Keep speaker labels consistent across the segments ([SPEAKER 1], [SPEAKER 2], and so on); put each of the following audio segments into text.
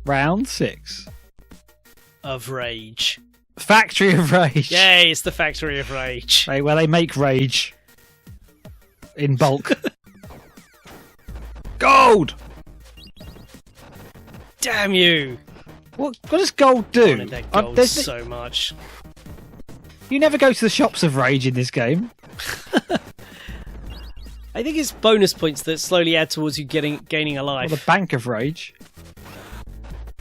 [SPEAKER 1] Round 6.
[SPEAKER 2] Of Rage.
[SPEAKER 1] Factory of Rage.
[SPEAKER 2] Yay, it's the Factory of Rage.
[SPEAKER 1] Right, where they make rage. In bulk. Gold!
[SPEAKER 2] Damn you!
[SPEAKER 1] What does gold
[SPEAKER 2] I
[SPEAKER 1] do?
[SPEAKER 2] wanted that gold so much.
[SPEAKER 1] You never go to the shops of rage in this game.
[SPEAKER 2] I think it's bonus points that slowly add towards you gaining a life.
[SPEAKER 1] Or the Bank of Rage.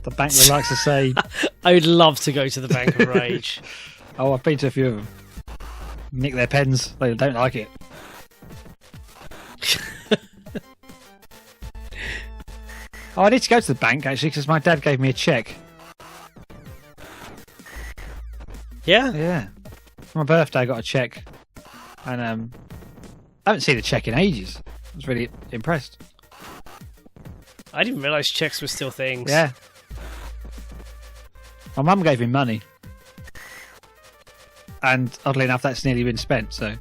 [SPEAKER 1] The bank that likes to say...
[SPEAKER 2] I would love to go to the Bank of Rage.
[SPEAKER 1] Oh, I've been to a few of them. Nick their pens. They don't like it. Oh, I need to go to the bank, actually, because my dad gave me a cheque.
[SPEAKER 2] Yeah?
[SPEAKER 1] Yeah. For my birthday, I got a cheque. And I haven't seen a cheque in ages. I was really impressed.
[SPEAKER 2] I didn't realise cheques were still things.
[SPEAKER 1] Yeah. My mum gave me money. And oddly enough, that's nearly been spent, so...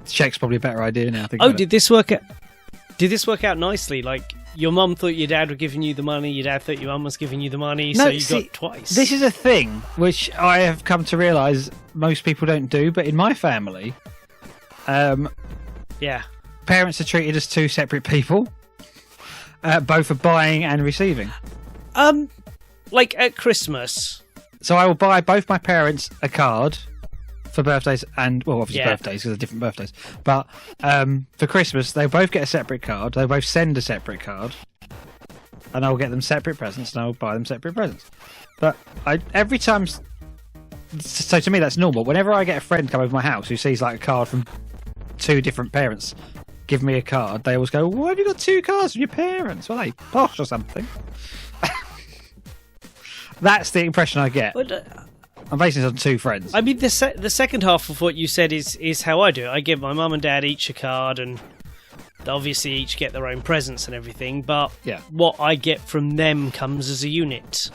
[SPEAKER 1] Cheque's probably a better idea now.
[SPEAKER 2] Oh, did this work out nicely? Like, your mum thought your dad was giving you the money, your dad thought your mum was giving you the money, so you got twice.
[SPEAKER 1] This is a thing which I have come to realise most people don't do, but in my family,
[SPEAKER 2] yeah,
[SPEAKER 1] parents are treated as two separate people, both for buying and receiving.
[SPEAKER 2] Like at Christmas.
[SPEAKER 1] So I will buy both my parents a card for birthdays and, well, obviously birthdays because they're different birthdays. But for Christmas, they both get a separate card. They both send a separate card. And I'll get them separate presents and I'll buy them separate presents. But every time... So to me, that's normal. Whenever I get a friend come over my house who sees like a card from two different parents give me a card, they always go, why have you got two cards from your parents? Well, they posh or something. That's the impression I get. I'm basing it on two friends.
[SPEAKER 2] I mean, the second half of what you said is how I do it. I give my mum and dad each a card, and they obviously each get their own presents and everything, but what I get from them comes as a unit.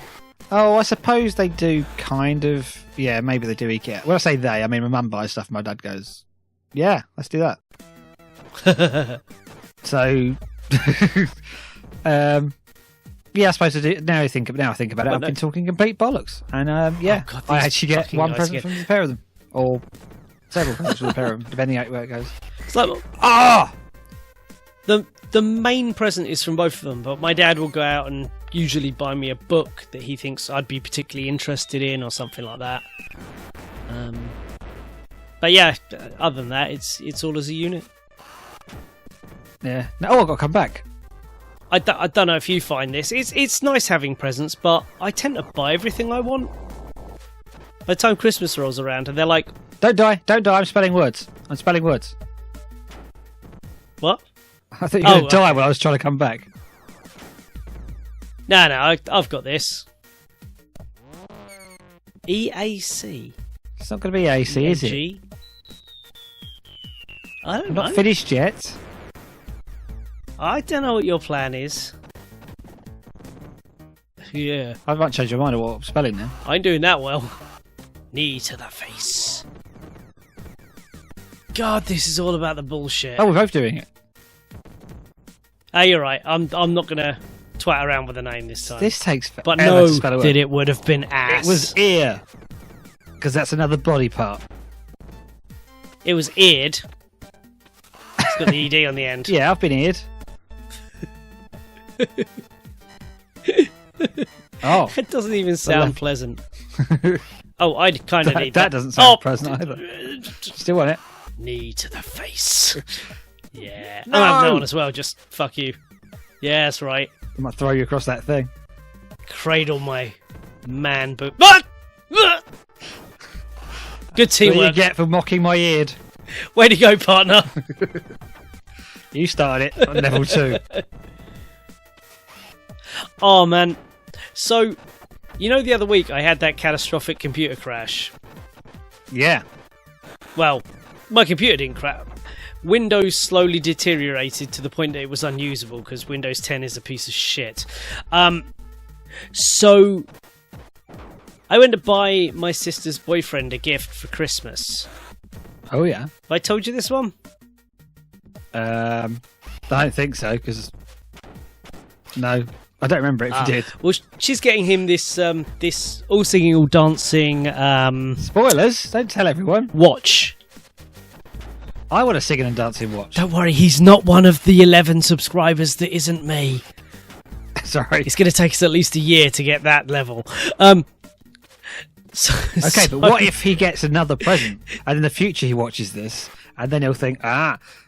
[SPEAKER 1] Oh, I suppose they do kind of... Yeah, maybe they do eke it out. When I say they, I mean my mum buys stuff, my dad goes, yeah, let's do that. So... yeah, I suppose I do. Now I think about it, I've been talking complete bollocks. And yeah,
[SPEAKER 2] God,
[SPEAKER 1] I actually get one present from the pair of them. Or several presents from the pair of them, depending on where it goes.
[SPEAKER 2] It's like, the main present is from both of them, but my dad will go out and usually buy me a book that he thinks I'd be particularly interested in or something like that. But yeah, other than that, it's all as a unit.
[SPEAKER 1] Yeah. No, I've got to come back.
[SPEAKER 2] I don't know if you find this. It's nice having presents, but I tend to buy everything I want. By the time Christmas rolls around and they're like...
[SPEAKER 1] Don't die, I'm spelling words.
[SPEAKER 2] What?
[SPEAKER 1] I thought you were going to die when I was trying to come back.
[SPEAKER 2] No, I've got this. EAC.
[SPEAKER 1] It's not going to be AC, is it?
[SPEAKER 2] I don't
[SPEAKER 1] know.
[SPEAKER 2] Not
[SPEAKER 1] finished yet.
[SPEAKER 2] I don't know what your plan is. Yeah.
[SPEAKER 1] I might change my mind on what I'm spelling now.
[SPEAKER 2] I'm doing that well. Knee to the face. God, this is all about the bullshit.
[SPEAKER 1] Oh, we're both doing it.
[SPEAKER 2] Oh, you're right. I'm not going to twat around with a name this time.
[SPEAKER 1] This takes forever
[SPEAKER 2] But no,
[SPEAKER 1] to spell a word.
[SPEAKER 2] that it would have been ass.
[SPEAKER 1] It was ear. Because that's another body part.
[SPEAKER 2] It was eared. It's got the ED on the end.
[SPEAKER 1] Yeah, I've been eared. Oh.
[SPEAKER 2] It doesn't even sound pleasant. Oh, I kind of need that.
[SPEAKER 1] That doesn't sound pleasant either. Still want it.
[SPEAKER 2] Knee to the face. Yeah.
[SPEAKER 1] No!
[SPEAKER 2] I'm having that one as well, just fuck you. Yeah, that's right.
[SPEAKER 1] I might throw you across that thing.
[SPEAKER 2] Cradle my man boot. Ah! Ah! Good teamwork.
[SPEAKER 1] What do you get for mocking my eared?
[SPEAKER 2] Way to go, partner.
[SPEAKER 1] You started it on level 2.
[SPEAKER 2] Oh, man. So, you know the other week I had that catastrophic computer crash?
[SPEAKER 1] Yeah.
[SPEAKER 2] Well, my computer didn't crash. Windows slowly deteriorated to the point that it was unusable because Windows 10 is a piece of shit. So, I went to buy my sister's boyfriend a gift for Christmas.
[SPEAKER 1] Oh, yeah.
[SPEAKER 2] Have I told you this one?
[SPEAKER 1] I don't think so, because... No. I don't remember it if you did.
[SPEAKER 2] Well, she's getting him this this all singing, all dancing.
[SPEAKER 1] Spoilers! Don't tell everyone.
[SPEAKER 2] Watch.
[SPEAKER 1] I want a singing and dancing watch.
[SPEAKER 2] Don't worry, he's not one of the 11 subscribers that isn't me.
[SPEAKER 1] Sorry.
[SPEAKER 2] It's going to take us at least a year to get that level.
[SPEAKER 1] Okay, but what if he gets another present, and in the future he watches this, and then he'll think,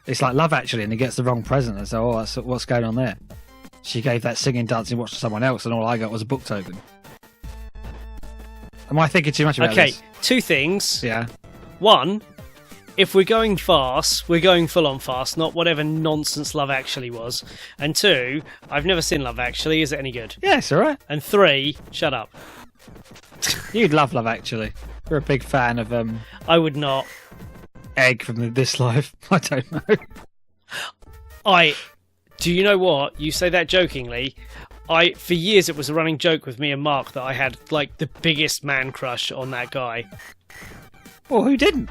[SPEAKER 1] it's like Love Actually, and he gets the wrong present, and so, what's going on there? She gave that singing, dancing watch to someone else, and all I got was a book token. Am I thinking too much about this?
[SPEAKER 2] Okay, two things.
[SPEAKER 1] Yeah.
[SPEAKER 2] One, if we're going fast, we're going full on fast, not whatever nonsense Love Actually was. And two, I've never seen Love Actually. Is it any good?
[SPEAKER 1] Yeah, it's all right.
[SPEAKER 2] And three, shut up.
[SPEAKER 1] You'd love Love Actually. You're a big fan of
[SPEAKER 2] I would not.
[SPEAKER 1] Egg from This Life. I don't know.
[SPEAKER 2] Do you know what? You say that jokingly. For years it was a running joke with me and Mark that I had like the biggest man crush on that guy.
[SPEAKER 1] Well, who didn't?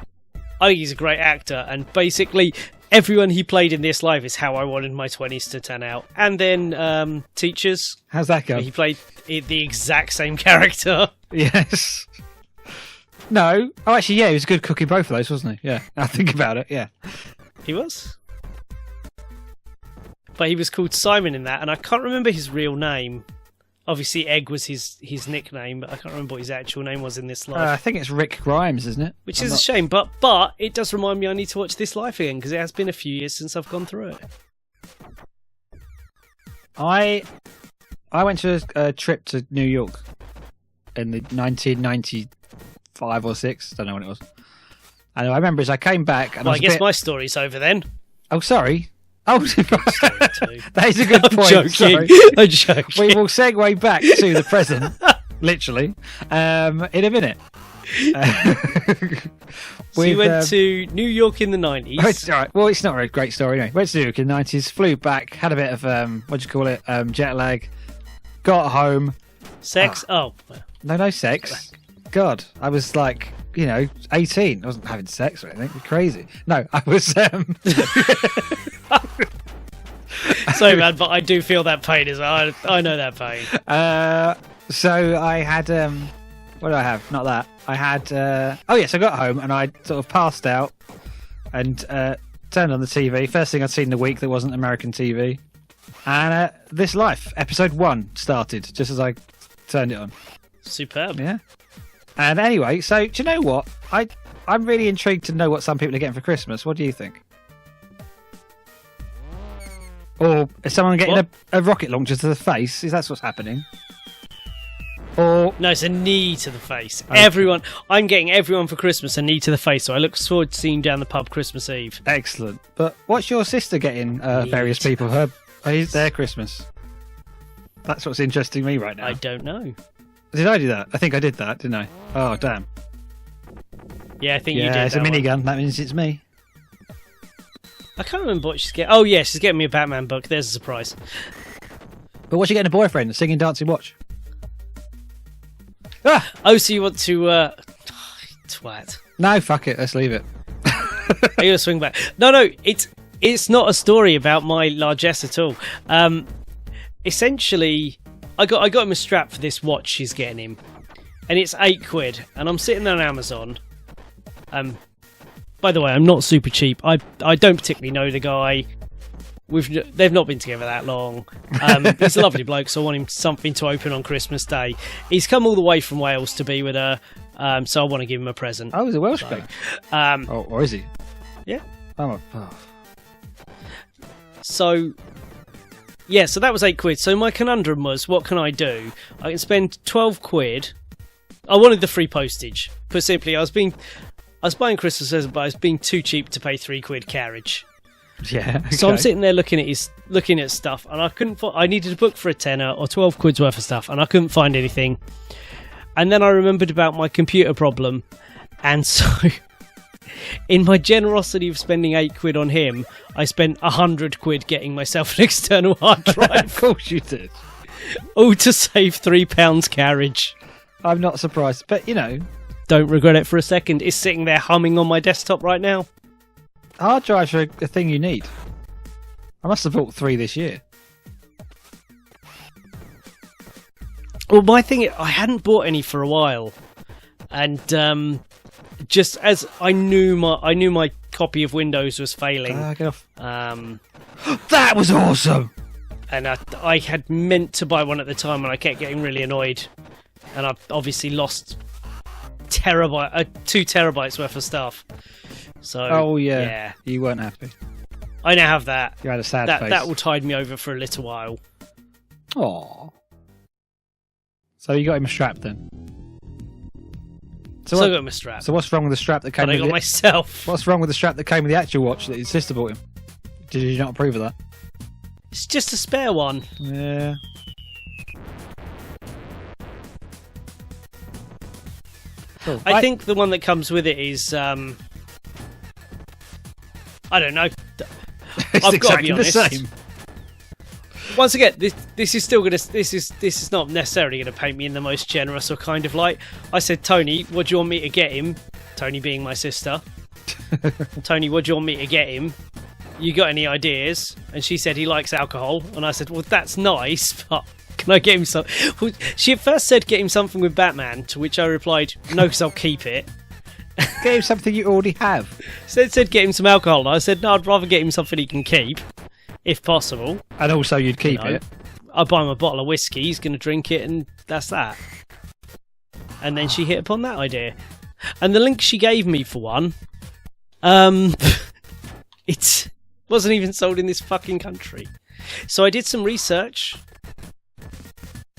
[SPEAKER 2] I think he's a great actor, and basically everyone he played in This Life is how I wanted my 20s to turn out. And then Teachers.
[SPEAKER 1] How's that go?
[SPEAKER 2] He played the exact same character.
[SPEAKER 1] Yes. No. Oh, actually, yeah, he was good cooking both of those, wasn't he? Yeah. I think about it, yeah.
[SPEAKER 2] He was. But he was called Simon in that, and I can't remember his real name. Obviously, Egg was his nickname, but I can't remember what his actual name was in This Life.
[SPEAKER 1] I think it's Rick Grimes, isn't it?
[SPEAKER 2] Which is a shame, but it does remind me I need to watch This Life again, because it has been a few years since I've gone through it.
[SPEAKER 1] I went to a trip to New York in the 1995 or 6, don't know when it was. And I remember as I came back... And
[SPEAKER 2] I guess my story's over then.
[SPEAKER 1] Oh, sorry. Oh, that is a good
[SPEAKER 2] I'm
[SPEAKER 1] point.
[SPEAKER 2] Joking.
[SPEAKER 1] Sorry.
[SPEAKER 2] I'm joking.
[SPEAKER 1] We will segue back to the present, literally, in a minute.
[SPEAKER 2] So you went to New York in the 90s.
[SPEAKER 1] Oh, it's all right. Well, it's not a great story anyway. Went to New York in the 90s, flew back, had a bit of, jet lag, got home.
[SPEAKER 2] Sex? Oh.
[SPEAKER 1] No sex. God, I was like... 18. I wasn't having sex or anything. Crazy. No, I was.
[SPEAKER 2] Sorry, man, but I do feel that pain as well. I know that pain.
[SPEAKER 1] So I had. What did I have? Not that. I had. Oh yes, I got home and I sort of passed out and turned on the TV. First thing I'd seen in the week that wasn't American TV, and This Life episode 1 started just as I turned it on.
[SPEAKER 2] Superb.
[SPEAKER 1] Yeah. And anyway, so do you know what? I'm really intrigued to know what some people are getting for Christmas. What do you think? Or is someone getting a rocket launcher to the face? Is that what's happening? Or
[SPEAKER 2] no, it's a knee to the face. Okay. I'm getting everyone for Christmas a knee to the face, so I look forward to seeing you down the pub Christmas Eve.
[SPEAKER 1] Excellent. But what's your sister getting various people their Christmas? That's what's interesting me right now.
[SPEAKER 2] I don't know.
[SPEAKER 1] Did I do that? I think I did that, didn't I? Oh, damn.
[SPEAKER 2] Yeah, I think you did.
[SPEAKER 1] Yeah, it's a minigun. That means it's me.
[SPEAKER 2] I can't remember what she's getting. Oh, yeah, she's getting me a Batman book. There's a surprise.
[SPEAKER 1] But what's she getting a boyfriend? A singing, dancing watch?
[SPEAKER 2] Ah! Oh, so you want to... twat.
[SPEAKER 1] No, fuck it. Let's leave it.
[SPEAKER 2] I'm going to swing back. No, it's not a story about my largesse at all. Essentially... I got him a strap for this watch she's getting him, and it's £8, and I'm sitting there on Amazon. By the way, I'm not super cheap. I don't particularly know the guy. They've not been together that long. He's a lovely bloke, so I want him something to open on Christmas Day. He's come all the way from Wales to be with her, so I want to give him a present.
[SPEAKER 1] Oh, he's a Welsh bloke. Or is he?
[SPEAKER 2] Yeah.
[SPEAKER 1] Oh.
[SPEAKER 2] So... yeah, so that was £8. So my conundrum was, what can I do? I can spend £12. I wanted the free postage. Put simply, I was buying Christmas presents, but I was being too cheap to pay £3 carriage.
[SPEAKER 1] Yeah. Okay.
[SPEAKER 2] So I'm sitting there looking at stuff, and I couldn't. I needed a book for a tenner or £12 worth of stuff, and I couldn't find anything. And then I remembered about my computer problem, and so. In my generosity of spending £8 on him, I spent £100 getting myself an external hard drive.
[SPEAKER 1] Of course you did.
[SPEAKER 2] All to save £3 carriage.
[SPEAKER 1] I'm not surprised, but
[SPEAKER 2] don't regret it for a second. It's sitting there humming on my desktop right now.
[SPEAKER 1] Hard drives are a thing you need. I must have bought 3 this year.
[SPEAKER 2] Well, my thing, I hadn't bought any for a while, and just as I knew my copy of Windows was failing.
[SPEAKER 1] Get off. That was awesome.
[SPEAKER 2] And I had meant to buy one at the time, and I kept getting really annoyed, and I obviously lost 2 terabytes worth of stuff. So yeah,
[SPEAKER 1] you weren't happy.
[SPEAKER 2] I now have that.
[SPEAKER 1] You had a sad face.
[SPEAKER 2] That will tide me over for a little while.
[SPEAKER 1] Aww. So you got him a strap then?
[SPEAKER 2] So I got him a strap.
[SPEAKER 1] So what's wrong with the strap that came?
[SPEAKER 2] But I got myself.
[SPEAKER 1] What's wrong with the strap that came with the actual watch that your sister bought him? Did you not approve of that?
[SPEAKER 2] It's just a spare one.
[SPEAKER 1] Yeah. Cool.
[SPEAKER 2] I think the one that comes with it is I don't know.
[SPEAKER 1] It's
[SPEAKER 2] I've
[SPEAKER 1] exactly
[SPEAKER 2] got to be honest.
[SPEAKER 1] the same.
[SPEAKER 2] Once again, this is not necessarily going to paint me in the most generous or kind of light. I said, Tony, what do you want me to get him? Tony being my sister. Tony, what do you want me to get him? You got any ideas? And she said he likes alcohol. And I said, well, that's nice, but can I get him some? She at first said get him something with Batman, to which I replied, no, because I'll keep it.
[SPEAKER 1] Get him something you already have.
[SPEAKER 2] Said get him some alcohol. And I said, no, I'd rather get him something he can keep, if possible.
[SPEAKER 1] And also you'd keep it.
[SPEAKER 2] I buy him a bottle of whiskey, he's going to drink it, and that's that. And then she hit upon that idea. And the link she gave me for one, it wasn't even sold in this fucking country. So I did some research.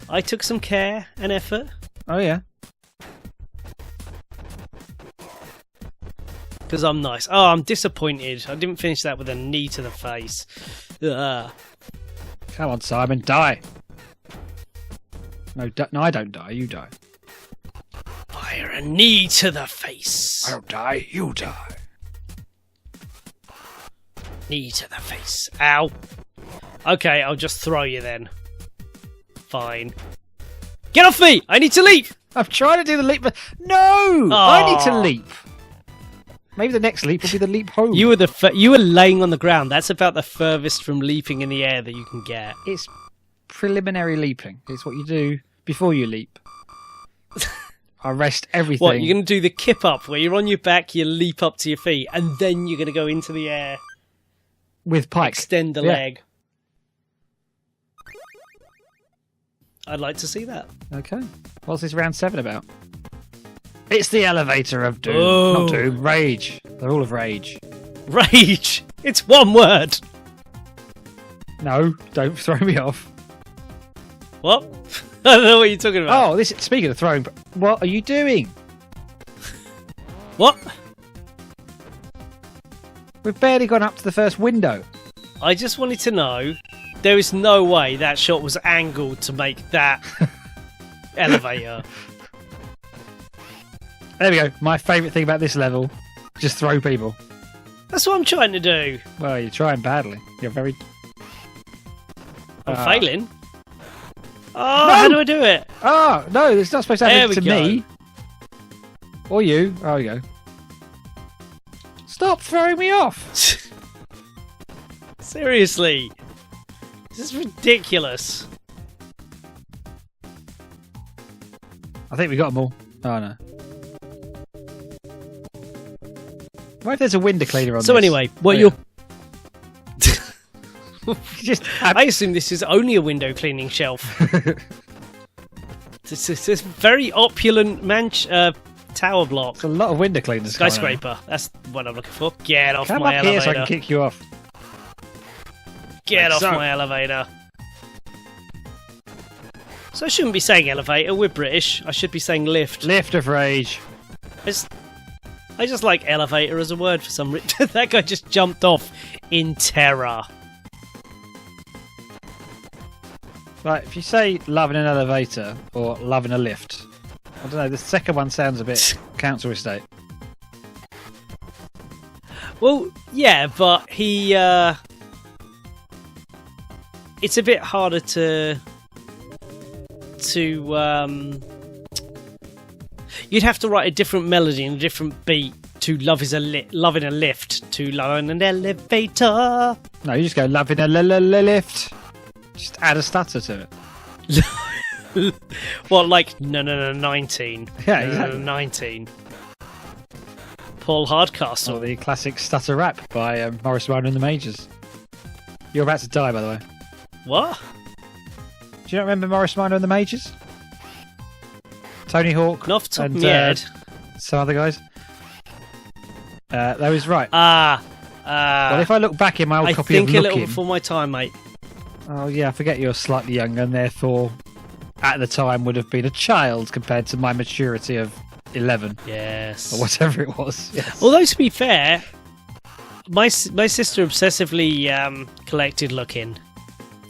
[SPEAKER 2] I took some care and effort.
[SPEAKER 1] Oh, yeah.
[SPEAKER 2] Because I'm nice. Oh, I'm disappointed. I didn't finish that with a knee to the face. Ugh.
[SPEAKER 1] Come on, Simon, die. No, I don't die. You die.
[SPEAKER 2] Fire a knee to the face.
[SPEAKER 1] I don't die. You die.
[SPEAKER 2] Knee to the face. Ow. Okay, I'll just throw you then. Fine. Get off me! I need to leap!
[SPEAKER 1] I'm trying to do the leap, but no! I need to leap. Maybe the next leap will be the leap home.
[SPEAKER 2] You were laying on the ground. That's about the furthest from leaping in the air that you can get.
[SPEAKER 1] It's preliminary leaping. It's what you do before you leap. I rest everything.
[SPEAKER 2] What, you're going to do the kip up, where you're on your back, you leap up to your feet, and then you're going to go into the air.
[SPEAKER 1] With Pike.
[SPEAKER 2] Extend the leg. I'd like to see that.
[SPEAKER 1] Okay. What's this round 7 about? It's the elevator of doom.
[SPEAKER 2] Oh.
[SPEAKER 1] Not doom, rage. They're all of rage.
[SPEAKER 2] Rage! It's one word!
[SPEAKER 1] No, don't throw me off.
[SPEAKER 2] What? I don't know what you're talking about.
[SPEAKER 1] Oh, speaking of throwing, what are you doing?
[SPEAKER 2] What?
[SPEAKER 1] We've barely gone up to the first window.
[SPEAKER 2] I just wanted to know, there is no way that shot was angled to make that elevator.
[SPEAKER 1] There we go. My favourite thing about this level, just throw people.
[SPEAKER 2] That's what I'm trying to do.
[SPEAKER 1] Well, you're trying badly. You're very...
[SPEAKER 2] I'm failing. Oh, no! How do I do it?
[SPEAKER 1] Oh, no, it's not supposed to happen to
[SPEAKER 2] go.
[SPEAKER 1] me. Or you. Oh, we go. Stop throwing me off.
[SPEAKER 2] Seriously. This is ridiculous.
[SPEAKER 1] I think we got them all. Oh, no. What if there's a window cleaner on
[SPEAKER 2] so
[SPEAKER 1] this?
[SPEAKER 2] Anyway, what you're...
[SPEAKER 1] I
[SPEAKER 2] assume this is only a window cleaning shelf. This very opulent tower block.
[SPEAKER 1] It's a lot of window cleaners.
[SPEAKER 2] Skyscraper. That's what I'm looking for. Get off
[SPEAKER 1] Come
[SPEAKER 2] my
[SPEAKER 1] up
[SPEAKER 2] elevator.
[SPEAKER 1] here so I can kick you off.
[SPEAKER 2] Get off my elevator. So I shouldn't be saying elevator. We're British. I should be saying lift.
[SPEAKER 1] Lift of rage.
[SPEAKER 2] I just like elevator as a word for some reason. That guy just jumped off in terror.
[SPEAKER 1] Right, if you say loving an elevator or loving a lift, I don't know, the second one sounds a bit council estate.
[SPEAKER 2] Well, yeah, but he... it's a bit harder to you'd have to write a different melody and a different beat to loving a lift to loving an elevator.
[SPEAKER 1] No, you just go loving a lift. Just add a stutter to it.
[SPEAKER 2] What, like, no, 19.
[SPEAKER 1] Yeah,
[SPEAKER 2] No,
[SPEAKER 1] exactly.
[SPEAKER 2] 19. Paul Hardcastle.
[SPEAKER 1] Or the classic stutter rap by Morris Minor and the Majors. You're about to die, by the way.
[SPEAKER 2] What?
[SPEAKER 1] Do you not remember Morris Minor and the Majors? Tony Hawk
[SPEAKER 2] Not off the top
[SPEAKER 1] and
[SPEAKER 2] of my head.
[SPEAKER 1] some other guys. That was right.
[SPEAKER 2] Well,
[SPEAKER 1] if I look back in my old
[SPEAKER 2] I
[SPEAKER 1] copy of
[SPEAKER 2] think a little
[SPEAKER 1] Looking...
[SPEAKER 2] before my time, mate.
[SPEAKER 1] Oh, yeah, I forget you're slightly younger and therefore, at the time, would have been a child compared to my maturity of 11.
[SPEAKER 2] Yes.
[SPEAKER 1] Or whatever it was. Yes.
[SPEAKER 2] Although, to be fair, my sister obsessively collected Looking.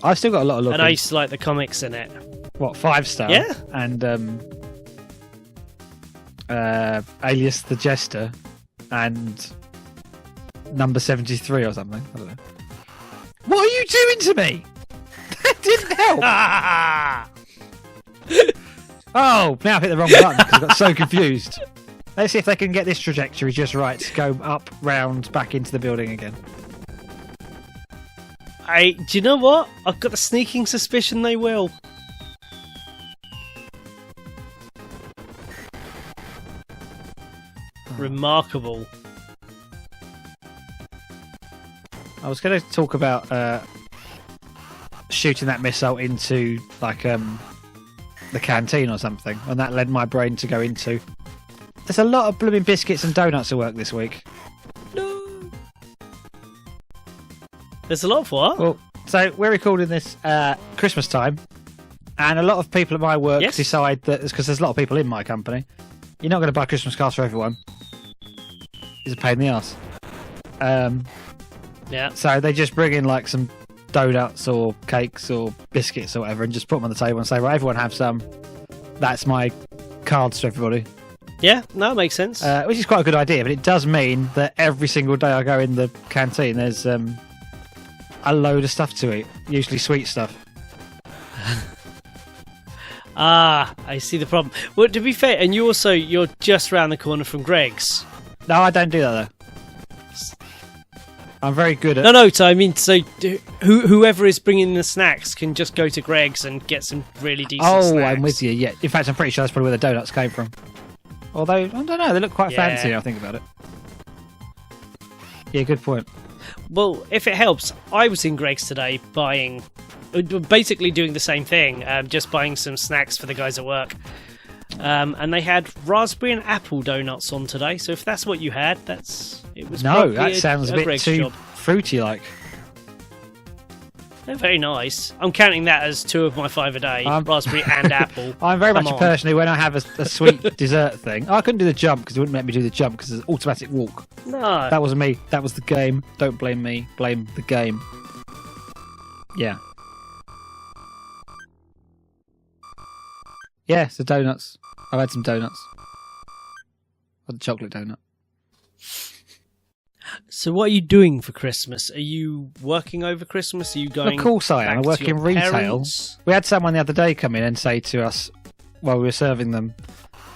[SPEAKER 1] I've still got a lot of Looking.
[SPEAKER 2] And I used to like the comics in it.
[SPEAKER 1] What, 5-star?
[SPEAKER 2] Yeah.
[SPEAKER 1] And Alias the Jester and number 73 or something. I don't know. What are you doing to me? That didn't help. Oh, now I've hit the wrong button because I got so confused. Let's see if they can get this trajectory just right to go up, round, back into the building again.
[SPEAKER 2] Do you know what? I've got a sneaking suspicion they will. Remarkable.
[SPEAKER 1] I was going to talk about shooting that missile into like the canteen or something, and that led my brain to go into. There's a lot of blooming biscuits and donuts at work this week.
[SPEAKER 2] No. There's a lot of what?
[SPEAKER 1] Well, so we're recording this Christmas time, and a lot of people at my work decide that because there's a lot of people in my company, you're not going to buy Christmas cards for everyone. It's a pain in the ass.
[SPEAKER 2] Yeah.
[SPEAKER 1] So they just bring in like some donuts or cakes or biscuits or whatever and just put them on the table and say, right, everyone have some. That's my cards to everybody.
[SPEAKER 2] Yeah, no, it makes sense.
[SPEAKER 1] Which is quite a good idea, but it does mean that every single day I go in the canteen, there's a load of stuff to eat, usually sweet stuff.
[SPEAKER 2] I see the problem. Well, to be fair, and you're just round the corner from Greg's.
[SPEAKER 1] No, I don't do that though. I'm very good at...
[SPEAKER 2] No, so I mean, whoever is bringing the snacks can just go to Greg's and get some really decent snacks.
[SPEAKER 1] I'm with you, yeah. In fact, I'm pretty sure that's probably where the donuts came from. Although, I don't know, they look quite fancy now I think about it. Yeah, good point.
[SPEAKER 2] Well, if it helps, I was in Greg's today basically doing the same thing, just buying some snacks for the guys at work. And they had raspberry and apple donuts on today, so if that's what you had, it was
[SPEAKER 1] no, that sounds a bit
[SPEAKER 2] Greg's
[SPEAKER 1] too
[SPEAKER 2] job.
[SPEAKER 1] fruity-like.
[SPEAKER 2] They're very nice. I'm counting that as 2 of my 5 a day, raspberry and apple.
[SPEAKER 1] I'm very much a person who, when I have a sweet dessert thing, I couldn't do the jump because it wouldn't let me do the jump because it's an automatic walk.
[SPEAKER 2] No.
[SPEAKER 1] That wasn't me. That was the game. Don't blame me. Blame the game. Yeah. Yeah, so donuts. I've had some donuts. I had a chocolate donut.
[SPEAKER 2] So what are you doing for Christmas? Are you working over Christmas? Are you going
[SPEAKER 1] Of course I am. I
[SPEAKER 2] back
[SPEAKER 1] work
[SPEAKER 2] to your
[SPEAKER 1] in retail.
[SPEAKER 2] parents?
[SPEAKER 1] We had someone the other day come in and say to us while we were serving them,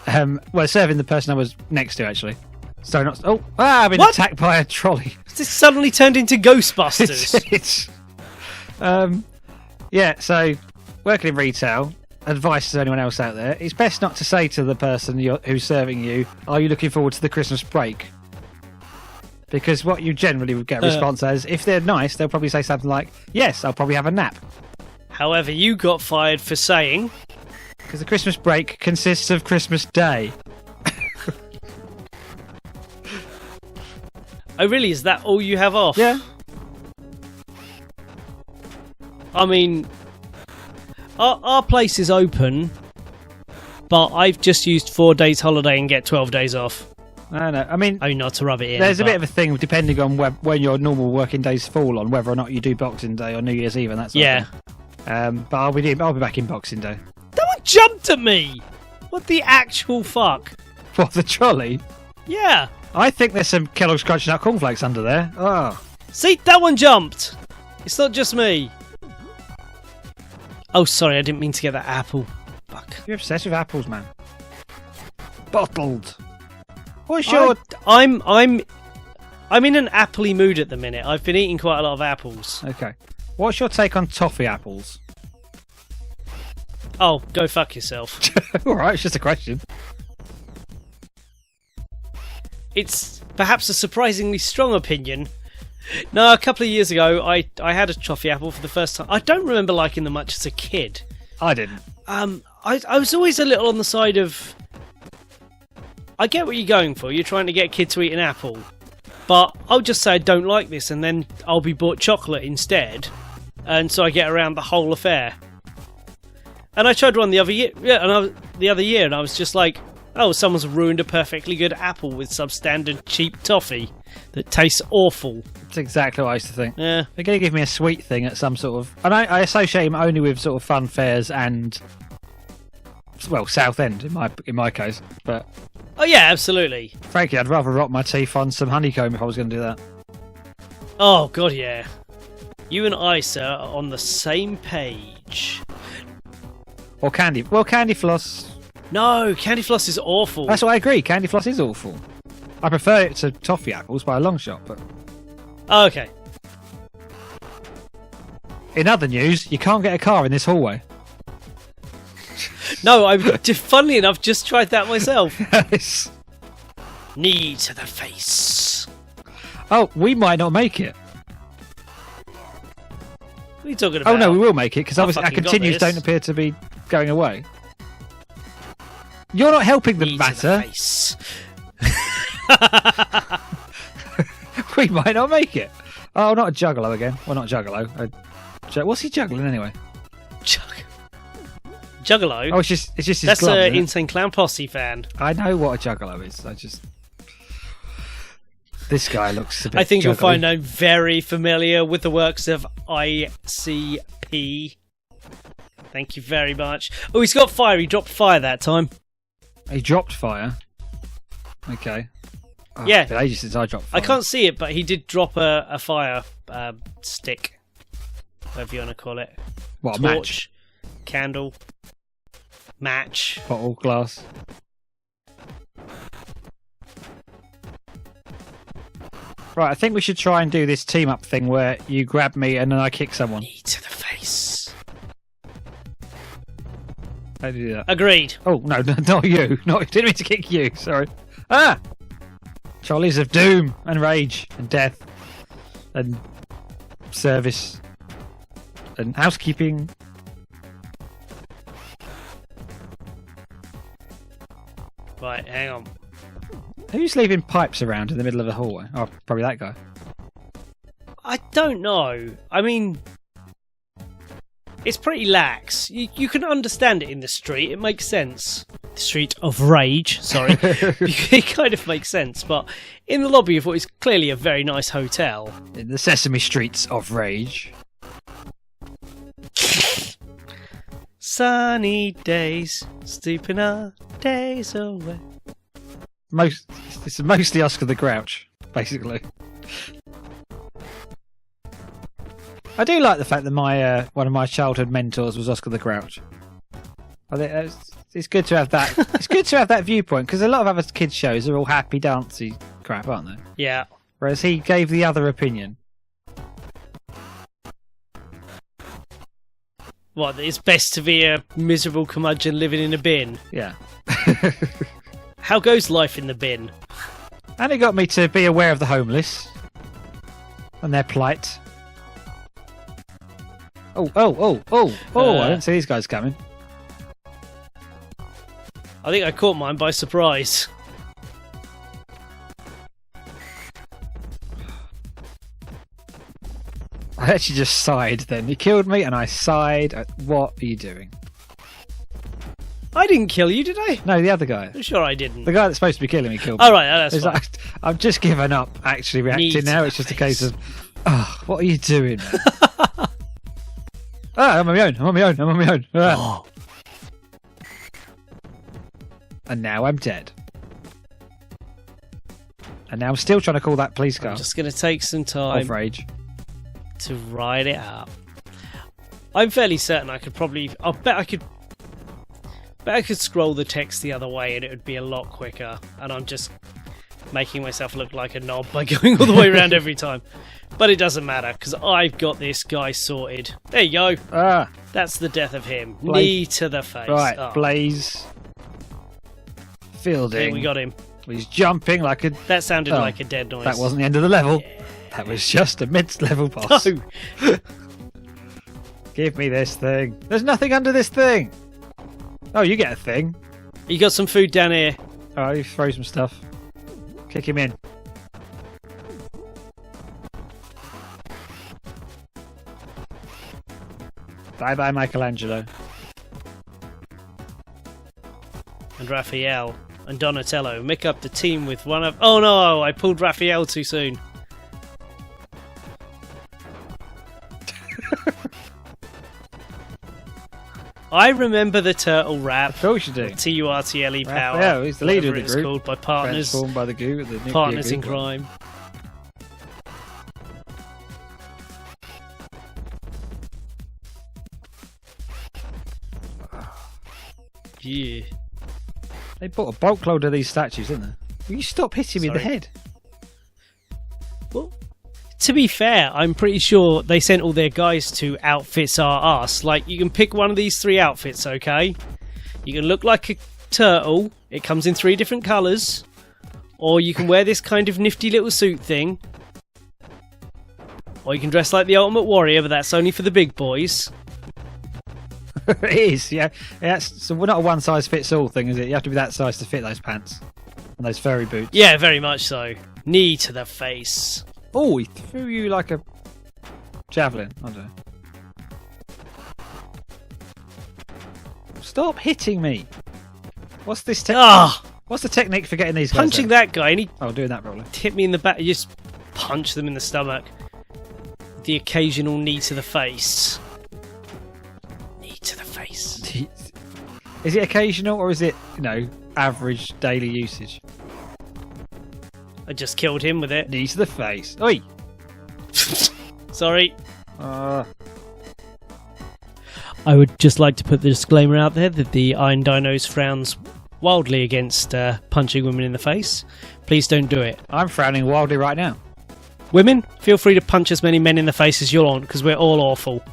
[SPEAKER 1] serving the person I was next to, actually. So not... Oh, I've been attacked by a trolley.
[SPEAKER 2] This suddenly turned into Ghostbusters.
[SPEAKER 1] Yeah, so working in retail, advice to anyone else out there, it's best not to say to the person who's serving you, are you looking forward to the Christmas break? Because what you generally would get a response as, if they're nice, they'll probably say something like, yes, I'll probably have a nap.
[SPEAKER 2] However, you got fired for saying...
[SPEAKER 1] Because the Christmas break consists of Christmas Day.
[SPEAKER 2] Oh, really? Is that all you have off?
[SPEAKER 1] Yeah.
[SPEAKER 2] I mean, our place is open, but I've just used 4 days holiday and get 12 days off.
[SPEAKER 1] I know. I mean,
[SPEAKER 2] not to rub it in.
[SPEAKER 1] There's a bit of a thing depending on when your normal working days fall on, whether or not you do Boxing Day or New Year's Eve and that sort of thing. But I'll be back in Boxing Day.
[SPEAKER 2] That one jumped at me! What the actual fuck?
[SPEAKER 1] What, the trolley?
[SPEAKER 2] Yeah.
[SPEAKER 1] I think there's some Kellogg's Crunchy Nut cornflakes under there. Oh.
[SPEAKER 2] See, that one jumped! It's not just me. Oh, sorry, I didn't mean to get that apple. Fuck.
[SPEAKER 1] You're obsessed with apples, man. Bottled. What's your...
[SPEAKER 2] I'm in an appley mood at the minute. I've been eating quite a lot of apples.
[SPEAKER 1] Okay. What's your take on toffee apples?
[SPEAKER 2] Oh, go fuck yourself.
[SPEAKER 1] All right, it's just a question.
[SPEAKER 2] It's perhaps a surprisingly strong opinion. No, a couple of years ago, I had a toffee apple for the first time. I don't remember liking them much as a kid.
[SPEAKER 1] I didn't.
[SPEAKER 2] I was always a little on the side of... I get what you're going for. You're trying to get a kid to eat an apple. But I'll just say I don't like this, and then I'll be bought chocolate instead. And so I get around the whole affair. And I tried one the other year, and I was just like, oh, someone's ruined a perfectly good apple with substandard cheap toffee that tastes awful.
[SPEAKER 1] That's exactly what I used to think.
[SPEAKER 2] Yeah.
[SPEAKER 1] They're going to give me a sweet thing at some sort of... And I associate them only with sort of fun fairs and... Well, Southend in my case, but...
[SPEAKER 2] Oh yeah, absolutely.
[SPEAKER 1] Frankly, I'd rather rot my teeth on some honeycomb if I was going to do that.
[SPEAKER 2] Oh, God, yeah. You and I, sir, are on the same page.
[SPEAKER 1] Or candy. Well, candy floss...
[SPEAKER 2] No, candy floss is awful.
[SPEAKER 1] That's what I agree. Candy floss is awful. I prefer it to toffee apples by a long shot, but...
[SPEAKER 2] Oh, okay.
[SPEAKER 1] In other news, you can't get a car in this hallway.
[SPEAKER 2] No, funnily enough, just tried that myself.
[SPEAKER 1] Yes.
[SPEAKER 2] Knee to the face.
[SPEAKER 1] Oh, we might not make it.
[SPEAKER 2] What are you talking about?
[SPEAKER 1] Oh, no, we will make it, because obviously our
[SPEAKER 2] fucking got
[SPEAKER 1] continues
[SPEAKER 2] this.
[SPEAKER 1] don't appear to be going away. You're not helping the
[SPEAKER 2] Knee
[SPEAKER 1] matter.
[SPEAKER 2] to the face.
[SPEAKER 1] We might not make it. Oh, not a juggalo again. Well, not juggalo. What's he juggling anyway?
[SPEAKER 2] Juggalo?
[SPEAKER 1] Oh, it's just his
[SPEAKER 2] That's
[SPEAKER 1] glove,
[SPEAKER 2] an
[SPEAKER 1] isn't it?
[SPEAKER 2] Insane Clown Posse fan.
[SPEAKER 1] I know what a juggalo is. This guy looks a bit
[SPEAKER 2] I think you'll
[SPEAKER 1] juggly.
[SPEAKER 2] find I'm very familiar with the works of ICP. Thank you very much. Oh, he's got fire. He dropped fire that time.
[SPEAKER 1] He dropped fire. Okay. Oh,
[SPEAKER 2] Yeah.
[SPEAKER 1] It's been ages since I dropped fire.
[SPEAKER 2] I can't see it, but he did drop a fire stick. Whatever you want to call it.
[SPEAKER 1] What, a
[SPEAKER 2] Torch,
[SPEAKER 1] match?
[SPEAKER 2] candle, match.
[SPEAKER 1] Bottle, glass. Right, I think we should try and do this team up thing where you grab me and then I kick someone.
[SPEAKER 2] Knee to the face.
[SPEAKER 1] How do you do that?
[SPEAKER 2] Agreed.
[SPEAKER 1] Oh, no, not you. Didn't mean to kick you, sorry. Ah! Trolleys of doom and rage and death and service and housekeeping.
[SPEAKER 2] Right, hang on.
[SPEAKER 1] Who's leaving pipes around in the middle of the hallway? Oh, probably that guy.
[SPEAKER 2] I don't know. I mean, it's pretty lax. You can understand it in the street. It makes sense. The street of rage, sorry. It kind of makes sense, but in the lobby of what is clearly a very nice hotel.
[SPEAKER 1] In the Sesame Streets of rage.
[SPEAKER 2] Sunny days, sleeping our days away.
[SPEAKER 1] It's mostly Oscar the Grouch, basically. I do like the fact that my one of my childhood mentors was Oscar the Grouch. I think it's good to have that. It's good to have that viewpoint because a lot of other kids' shows are all happy, dancey crap, aren't they?
[SPEAKER 2] Yeah.
[SPEAKER 1] Whereas he gave the other opinion.
[SPEAKER 2] What? It's best to be a miserable curmudgeon living in a bin.
[SPEAKER 1] Yeah.
[SPEAKER 2] How goes life in the bin?
[SPEAKER 1] And it got me to be aware of the homeless and their plight. Oh! I didn't see these guys coming.
[SPEAKER 2] I think I caught mine by surprise.
[SPEAKER 1] I actually just sighed then. He killed me and I sighed. What are you doing?
[SPEAKER 2] I didn't kill you, did I?
[SPEAKER 1] No, the other guy.
[SPEAKER 2] I'm sure I didn't.
[SPEAKER 1] The guy that's supposed to be killing me killed me.
[SPEAKER 2] All right, that's fine.
[SPEAKER 1] Like, I've just given up actually reacting now. It's just a case of, oh, what are you doing, man? I'm on my own.
[SPEAKER 2] Oh.
[SPEAKER 1] And now I'm dead. And now I'm still trying to call that police car.
[SPEAKER 2] I'm just going to take some time
[SPEAKER 1] of rage
[SPEAKER 2] to ride it out. I'm fairly certain I could probably... I bet I could scroll the text the other way and it would be a lot quicker. And I'm just making myself look like a knob by going all the way around every time. But it doesn't matter, because I've got this guy sorted. There you go.
[SPEAKER 1] Ah.
[SPEAKER 2] That's the death of him. Knee to the face.
[SPEAKER 1] Right, Blaze. Fielding.
[SPEAKER 2] Okay, we got him.
[SPEAKER 1] He's jumping like a...
[SPEAKER 2] That sounded like a dead noise.
[SPEAKER 1] That wasn't the end of the level.
[SPEAKER 2] Yeah.
[SPEAKER 1] That was just a mid-level boss.
[SPEAKER 2] No.
[SPEAKER 1] Give me this thing. There's nothing under this thing. Oh, you get a thing.
[SPEAKER 2] You got some food down here.
[SPEAKER 1] Oh, you throw some stuff. Kick him in. Bye-bye, Michelangelo.
[SPEAKER 2] And Raphael and Donatello make up the team with one of... Oh no, I pulled Raphael too soon. I remember the turtle rap.
[SPEAKER 1] Of course you do.
[SPEAKER 2] Turtle power.
[SPEAKER 1] Yeah, he's the leader of the group.
[SPEAKER 2] It's called by partners.
[SPEAKER 1] Transformed by the goo. The
[SPEAKER 2] Partners
[SPEAKER 1] goo.
[SPEAKER 2] in crime. Yeah.
[SPEAKER 1] They bought a bulk load of these statues, didn't they? Will you stop hitting me in the head?
[SPEAKER 2] Well, to be fair, I'm pretty sure they sent all their guys to outfits our ass. Like, you can pick one of these 3 outfits, okay? You can look like a turtle. It comes in 3 different colours. Or you can wear this kind of nifty little suit thing. Or you can dress like the Ultimate Warrior, but that's only for the big boys.
[SPEAKER 1] It is, yeah. So we're not a one-size-fits-all thing, is it? You have to be that size to fit those pants. And those furry boots.
[SPEAKER 2] Yeah, very much so. Knee to the face.
[SPEAKER 1] Oh, he threw you like a javelin. I don't know. Stop hitting me. What's this technique? What's the technique for getting these guys
[SPEAKER 2] punching that guy, and he
[SPEAKER 1] doing that probably.
[SPEAKER 2] Hit me in the back. You just punch them in the stomach. The occasional knee to the face. Knee to the face.
[SPEAKER 1] Is it occasional or is it, average daily usage?
[SPEAKER 2] I just killed him with it.
[SPEAKER 1] Knee to the face. Oi!
[SPEAKER 2] Sorry.
[SPEAKER 1] I
[SPEAKER 2] would just like to put the disclaimer out there that the Iron Dinos frowns wildly against punching women in the face. Please don't do it.
[SPEAKER 1] I'm frowning wildly right now.
[SPEAKER 2] Women, feel free to punch as many men in the face as you want, because we're all awful.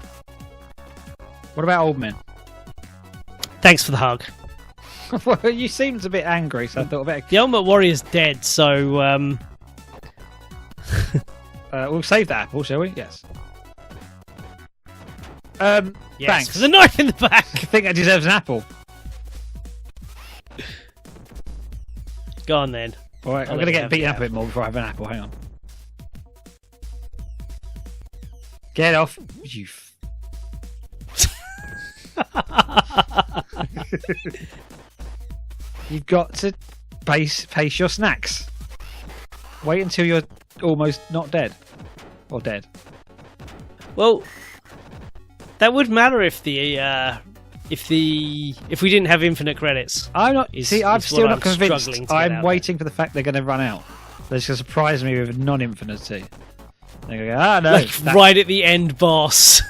[SPEAKER 1] What about old men?
[SPEAKER 2] Thanks for the hug.
[SPEAKER 1] Well, you seemed a bit angry, so I thought about it.
[SPEAKER 2] The Ultimate Warrior's dead, so...
[SPEAKER 1] we'll save that apple, shall we? Yes.
[SPEAKER 2] Yes,
[SPEAKER 1] thanks.
[SPEAKER 2] There's a knife in the back!
[SPEAKER 1] I think that deserves an apple.
[SPEAKER 2] Go on, then.
[SPEAKER 1] Alright, I'm going to get beaten up a bit more before I have an apple. Hang on. Get off, you... You've got to pace your snacks. Wait until you're almost not dead. Or dead.
[SPEAKER 2] Well, that would matter if we didn't have infinite credits.
[SPEAKER 1] I'm not. I'm still not convinced. I'm waiting for the fact they're going to run out. They're just going to surprise me with non-infinity. They're going to go, no.
[SPEAKER 2] Right at the end, boss.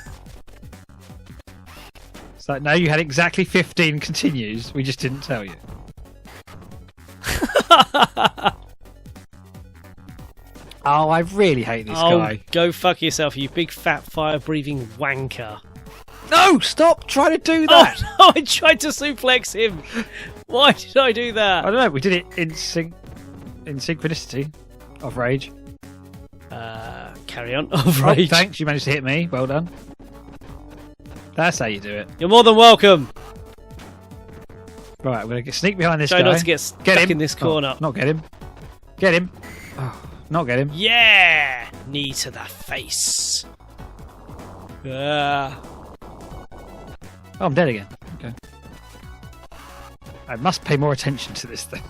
[SPEAKER 1] It's like, no, you had exactly 15 continues. We just didn't tell you. Oh, I really hate this guy.
[SPEAKER 2] Go fuck yourself, you big fat fire-breathing wanker.
[SPEAKER 1] No, stop trying to do that.
[SPEAKER 2] Oh, no, I tried to suplex him. Why did I do that?
[SPEAKER 1] I don't know. We did it in synchronicity of rage.
[SPEAKER 2] Carry on. Of rage.
[SPEAKER 1] Oh, thanks. You managed to hit me. Well done. That's how you do it.
[SPEAKER 2] You're more than welcome.
[SPEAKER 1] Right, we're going to sneak behind this
[SPEAKER 2] Try
[SPEAKER 1] guy.
[SPEAKER 2] not to get stuck in this corner.
[SPEAKER 1] Not get him. Get him. Oh, not get him.
[SPEAKER 2] Yeah! Knee to the face.
[SPEAKER 1] Oh, I'm dead again. Okay. I must pay more attention to this thing.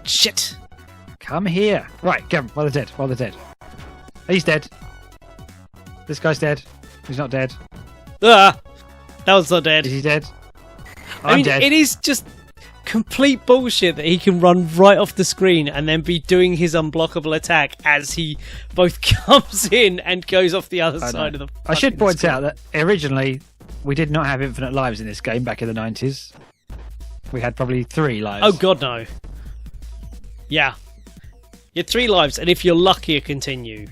[SPEAKER 2] Shit.
[SPEAKER 1] Come here. Right, get him while they're dead. While they're dead. He's dead. This guy's dead. He's not dead.
[SPEAKER 2] That one's not dead.
[SPEAKER 1] Is he dead?
[SPEAKER 2] I mean,
[SPEAKER 1] dead.
[SPEAKER 2] It is just complete bullshit that he can run right off the screen and then be doing his unblockable attack as he both comes in and goes off the other side of the
[SPEAKER 1] I should point
[SPEAKER 2] screen.
[SPEAKER 1] out that originally we did not have infinite lives in this game back in the 90s. We had probably 3 lives.
[SPEAKER 2] Oh god, no. Yeah. You had 3 lives, and if you're lucky, you continue.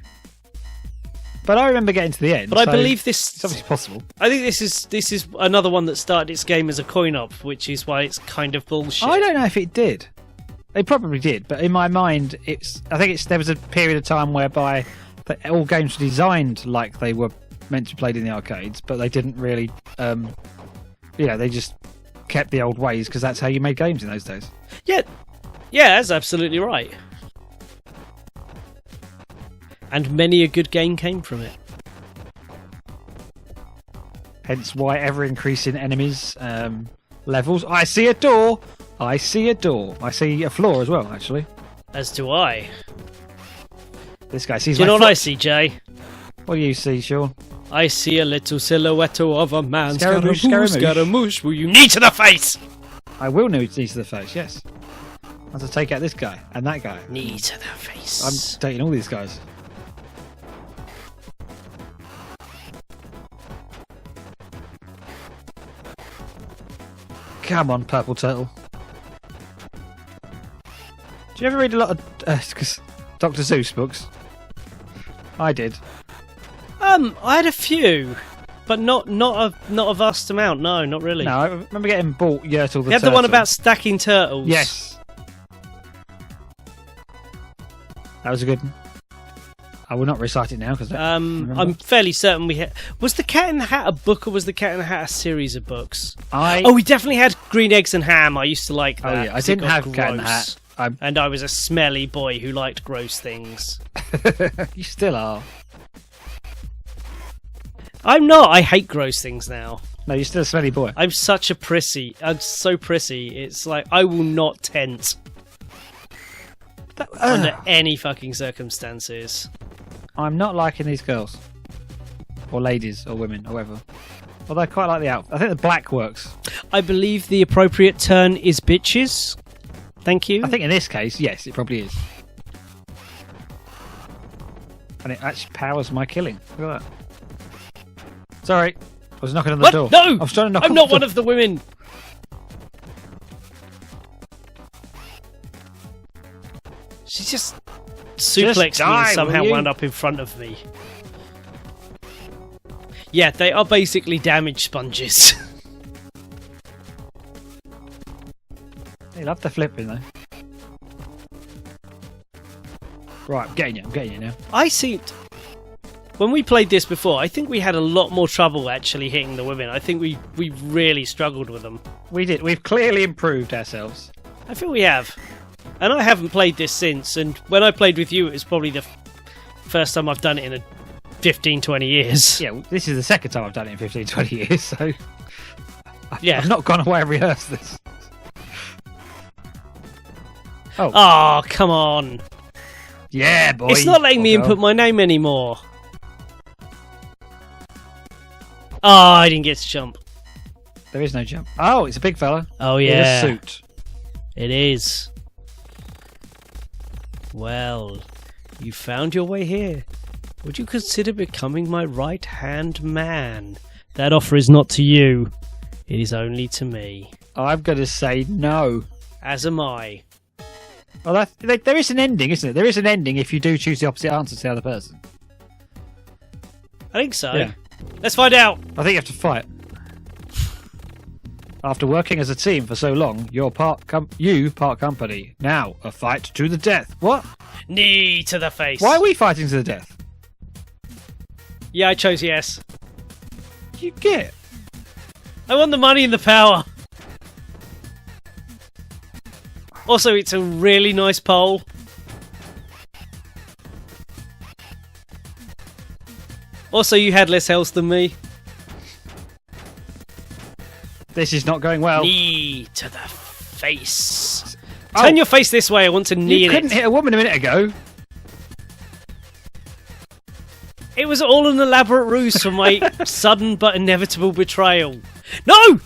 [SPEAKER 1] But I remember getting to the end.
[SPEAKER 2] But I believe this.
[SPEAKER 1] It's obviously possible.
[SPEAKER 2] I think this is another one that started its game as a coin-op, which is why it's kind of bullshit.
[SPEAKER 1] I don't know if it did. It probably did, but in my mind, there was a period of time whereby all games were designed like they were meant to be played in the arcades, but they didn't really. They just kept the old ways because that's how you made games in those days.
[SPEAKER 2] Yeah, that's absolutely right. And many a good game came from it.
[SPEAKER 1] Hence why ever-increasing enemies, levels. I see a door! I see a door. I see a floor as well, actually.
[SPEAKER 2] As do I.
[SPEAKER 1] This guy sees
[SPEAKER 2] Do you
[SPEAKER 1] my
[SPEAKER 2] know
[SPEAKER 1] foot.
[SPEAKER 2] what I see, Jay?
[SPEAKER 1] What do you see, Sean?
[SPEAKER 2] I see a little silhouette of a man.
[SPEAKER 1] Scaramouche,
[SPEAKER 2] Scaramouche, will you knee to the face?
[SPEAKER 1] I will knee to the face, yes. I have to take out this guy and that guy.
[SPEAKER 2] Knee to the face.
[SPEAKER 1] I'm dating all these guys. Come on, Purple Turtle. Do you ever read a lot of Dr. Seuss books? I did.
[SPEAKER 2] I had a few, but not a vast amount. No, not really.
[SPEAKER 1] No, I remember getting bought Yertle the
[SPEAKER 2] You had
[SPEAKER 1] Turtle.
[SPEAKER 2] the one about stacking turtles.
[SPEAKER 1] Yes. That was a good one. I will not recite it now because
[SPEAKER 2] I'm fairly certain we had. Was the Cat in the Hat a book or was the Cat in the Hat a series of books? We definitely had Green Eggs and Ham. I used to like that.
[SPEAKER 1] Oh yeah, I didn't have Cat in the Hat.
[SPEAKER 2] And I was a smelly boy who liked gross things.
[SPEAKER 1] You still are.
[SPEAKER 2] I'm not. I hate gross things now.
[SPEAKER 1] No, you're still a smelly boy.
[SPEAKER 2] I'm such a prissy. I'm so prissy. It's like I will not tent under any fucking circumstances.
[SPEAKER 1] I'm not liking these girls. Or ladies, or women, or whatever. Although I quite like the outfit. I think the black works.
[SPEAKER 2] I believe the appropriate term is bitches. Thank you.
[SPEAKER 1] I think in this case, yes, it probably is. And it actually powers my killing. Look at that. Sorry, I was knocking on the door.
[SPEAKER 2] No!
[SPEAKER 1] I was trying to knock
[SPEAKER 2] I'm
[SPEAKER 1] on
[SPEAKER 2] not
[SPEAKER 1] the
[SPEAKER 2] one
[SPEAKER 1] door.
[SPEAKER 2] of the women. She just suplexed me and somehow wound up in front of me. Yeah, they are basically damage sponges.
[SPEAKER 1] They love the flipping though. Right, I'm getting you now.
[SPEAKER 2] I seemed... When we played this before, I think we had a lot more trouble actually hitting the women. I think we really struggled with them.
[SPEAKER 1] We did. We've clearly improved ourselves.
[SPEAKER 2] I feel we have. And I haven't played this since, and when I played with you, it was probably the first time I've done it in 15, 20 years.
[SPEAKER 1] Yeah, well, this is the second time I've done it in 15, 20 years, so...
[SPEAKER 2] Yeah.
[SPEAKER 1] I've not gone away and rehearsed this.
[SPEAKER 2] Oh, come on.
[SPEAKER 1] Yeah, boy.
[SPEAKER 2] It's not letting me input my name anymore. Oh, I didn't get to jump.
[SPEAKER 1] There is no jump. Oh, it's a big fella.
[SPEAKER 2] Oh, yeah.
[SPEAKER 1] In a suit.
[SPEAKER 2] It is. Well, you found your way here. Would you consider becoming my right-hand man? That offer is not to you. It is only to me.
[SPEAKER 1] I'm going to say no.
[SPEAKER 2] As am I.
[SPEAKER 1] Well, there is an ending, isn't it? There is an ending if you do choose the opposite answer to the other person.
[SPEAKER 2] I think so.
[SPEAKER 1] Yeah.
[SPEAKER 2] Let's find out.
[SPEAKER 1] I think you have to fight. After working as a team for so long, you part company. Now, a fight to the death. What?
[SPEAKER 2] Knee to the face.
[SPEAKER 1] Why are we fighting to the death?
[SPEAKER 2] Yeah, I chose yes.
[SPEAKER 1] You get.
[SPEAKER 2] I want the money and the power. Also, it's a really nice pole. Also, you had less health than me.
[SPEAKER 1] This is not going well.
[SPEAKER 2] Knee to the face. Turn your face this way. I want to knee
[SPEAKER 1] You
[SPEAKER 2] in
[SPEAKER 1] couldn't
[SPEAKER 2] it.
[SPEAKER 1] hit a woman a minute ago.
[SPEAKER 2] It was all an elaborate ruse for my sudden but inevitable betrayal. No!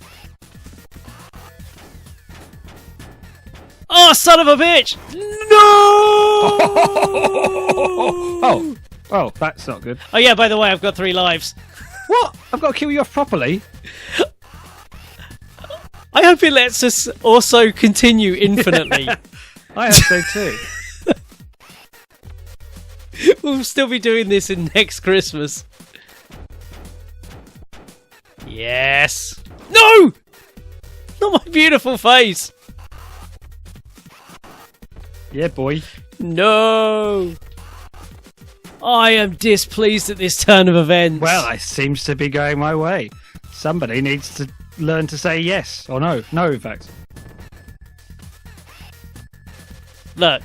[SPEAKER 2] Oh, son of a bitch! No!
[SPEAKER 1] Oh, that's not good.
[SPEAKER 2] Oh yeah, by the way, I've got 3 lives.
[SPEAKER 1] What? I've got to kill you off properly?
[SPEAKER 2] I hope it lets us also continue infinitely.
[SPEAKER 1] I hope so too.
[SPEAKER 2] We'll still be doing this in next Christmas. Yes. No! Not my beautiful face.
[SPEAKER 1] Yeah, boy.
[SPEAKER 2] No. I am displeased at this turn of events.
[SPEAKER 1] Well, it seems to be going my way. Somebody needs to learn to say yes or no. No, in fact.
[SPEAKER 2] Look.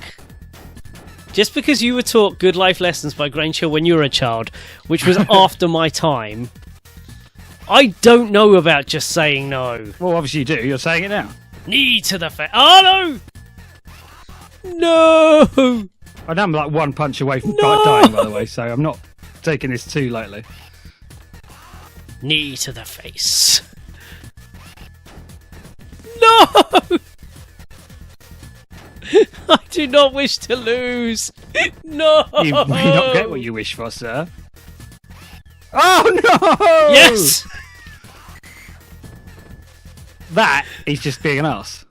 [SPEAKER 2] Just because you were taught good life lessons by Granger when you were a child, which was after my time, I don't know about just saying no.
[SPEAKER 1] Well, obviously you do. You're saying it now.
[SPEAKER 2] Knee to the face. Oh, no! No!
[SPEAKER 1] I know I'm like one punch away from dying, by the way, so I'm not taking this too lightly.
[SPEAKER 2] Knee to the face. No! I do not wish to lose. No!
[SPEAKER 1] You may not get what you wish for, sir. Oh, no!
[SPEAKER 2] Yes!
[SPEAKER 1] That is just being an ass.